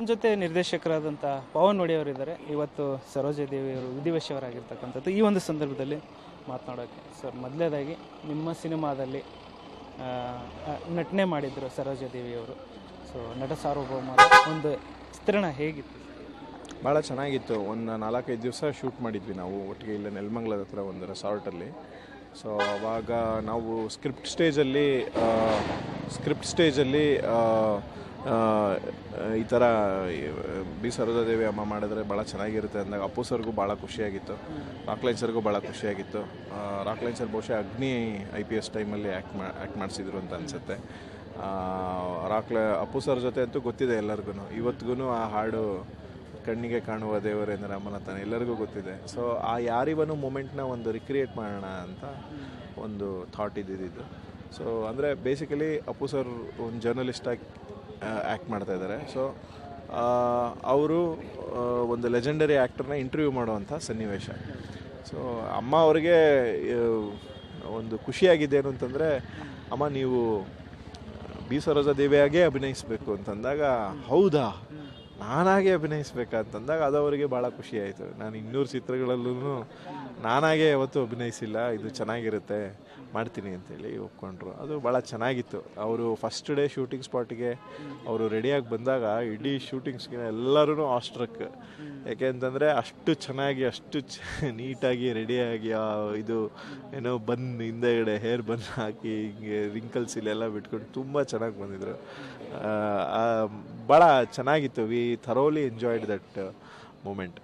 ಜೊತೆ ನಿರ್ದೇಶಕರಾದಂಥ ಪವನ್ ಒಡೆಯವರಿದ್ದಾರೆ. ಇವತ್ತು ಸರೋಜಾದೇವಿಯವರು ವಿಧಿವಶರಾಗಿರ್ತಕ್ಕಂಥದ್ದು. ಈ ಒಂದು ಸಂದರ್ಭದಲ್ಲಿ ಮಾತನಾಡೋಕ್ಕೆ ಸರ್, ಮೊದಲನೇದಾಗಿ ನಿಮ್ಮ ಸಿನಿಮಾದಲ್ಲಿ ನಟನೆ ಮಾಡಿದ್ರು ಸರೋಜಾದೇವಿಯವರು. ಸೊ ನಟ ಸಾರ್ವಭೌಮದ ಒಂದು ಚಿತ್ರಣ ಹೇಗಿತ್ತು? ಭಾಳ ಚೆನ್ನಾಗಿತ್ತು. ಒಂದು 4-5 ದಿವಸ ಶೂಟ್ ಮಾಡಿದ್ವಿ ನಾವು ಒಟ್ಟಿಗೆ ಇಲ್ಲೇ ನೆಲಮಂಗಲದ ಹತ್ರ ಒಂದು ರೆಸಾರ್ಟಲ್ಲಿ. ಸೊ ಆವಾಗ ನಾವು ಸ್ಕ್ರಿಪ್ಟ್ ಸ್ಟೇಜಲ್ಲಿ ಈ ಥರ ಬಿ ಸರೋಜಾದೇವಿ ಅಮ್ಮ ಮಾಡಿದ್ರೆ ಭಾಳ ಚೆನ್ನಾಗಿರುತ್ತೆ ಅಂದಾಗ ಅಪ್ಪು ಸರ್ಗೂ ಭಾಳ ಖುಷಿಯಾಗಿತ್ತು, ರಾಕ್ಲೈನ್ ಸರ್ಗೂ ಭಾಳ ಖುಷಿಯಾಗಿತ್ತು. ರಾಕ್ಲೈನ್ ಸರ್ ಬಹುಶಃ ಅಗ್ನಿ IPS ಟೈಮಲ್ಲಿ ಆ್ಯಕ್ಟ್ ಮಾಡಿಸಿದ್ರು ಅಂತ ಅನಿಸುತ್ತೆ. ಅಪ್ಪು ಸರ್ ಜೊತೆ ಅಂತೂ ಗೊತ್ತಿದೆ ಎಲ್ಲರಿಗೂ, ಇವತ್ತಿಗೂ ಆ ಹಾಡು ಕಣ್ಣಿಗೆ ಕಾಣುವ ದೇವರೆಂದರೆ ಅಮ್ಮನ ತಾನೆ ಎಲ್ಲರಿಗೂ ಗೊತ್ತಿದೆ. ಸೊ ಆ ಯಾರಿವನು ಮೂಮೆಂಟ್ನ ಒಂದು ರಿಕ್ರಿಯೇಟ್ ಮಾಡೋಣ ಅಂತ ಒಂದು ಥಾಟ್ ಇದ್ದಿದ್ದು. ಸೊ ಅಂದರೆ ಬೇಸಿಕಲಿ ಅಪ್ಪು ಸರ್ ಒಂದು ಜರ್ನಲಿಸ್ಟಾಗಿ ಆ್ಯಕ್ಟ್ ಮಾಡ್ತಾಯಿದ್ದಾರೆ. ಸೊ ಅವರು ಒಂದು ಲೆಜೆಂಡರಿ ಆ್ಯಕ್ಟರ್ನ ಇಂಟರ್ವ್ಯೂ ಮಾಡುವಂಥ ಸನ್ನಿವೇಶ. ಸೊ ಅಮ್ಮ ಅವರಿಗೆ ಒಂದು ಖುಷಿಯಾಗಿದ್ದೇನು ಅಂತಂದರೆ, ಅಮ್ಮ ನೀವು ಬಿ ಸರೋಜಾದೇವಿಯಾಗೇ ಅಭಿನಯಿಸಬೇಕು ಅಂತಂದಾಗ, ಹೌದಾ ನಾನಾಗೇ ಅಭಿನಯಿಸ್ಬೇಕಂತಂದಾಗ ಅದು ಅವರಿಗೆ ಭಾಳ ಖುಷಿಯಾಯಿತು. ನಾನು 200 ಚಿತ್ರಗಳಲ್ಲೂ ನಾನಾಗೇ ಯಾವತ್ತೂ ಅಭಿನಯಿಸಿಲ್ಲ, ಇದು ಚೆನ್ನಾಗಿರುತ್ತೆ ಮಾಡ್ತೀನಿ ಅಂತೇಳಿ ಒಪ್ಕೊಂಡ್ರು. ಅದು ಭಾಳ ಚೆನ್ನಾಗಿತ್ತು. ಅವರು ಫಸ್ಟ್ ಡೇ ಶೂಟಿಂಗ್ ಸ್ಪಾಟಿಗೆ ಅವರು ರೆಡಿಯಾಗಿ ಬಂದಾಗ ಇಡೀ ಶೂಟಿಂಗ್ಸ್ಗೆ ಎಲ್ಲರೂ ಆಸ್ಟ್ರಕ್. ಯಾಕೆ ಅಂತಂದರೆ ಅಷ್ಟು ಚೆನ್ನಾಗಿ ಅಷ್ಟು ನೀಟಾಗಿ ರೆಡಿಯಾಗಿ ಇದು ಏನೋ ಹಿಂದೆಗಡೆ ಹೇರ್ ಬನ್ ಹಾಕಿ ಹಿಂಗೆ ರಿಂಕಲ್ಸ್ ಇಲ್ಲೆಲ್ಲ ಬಿಟ್ಕೊಂಡು ತುಂಬ ಚೆನ್ನಾಗಿ ಬಂದಿದ್ರು. ಭಾಳ ಚೆನ್ನಾಗಿತ್ತು. We thoroughly enjoyed that moment.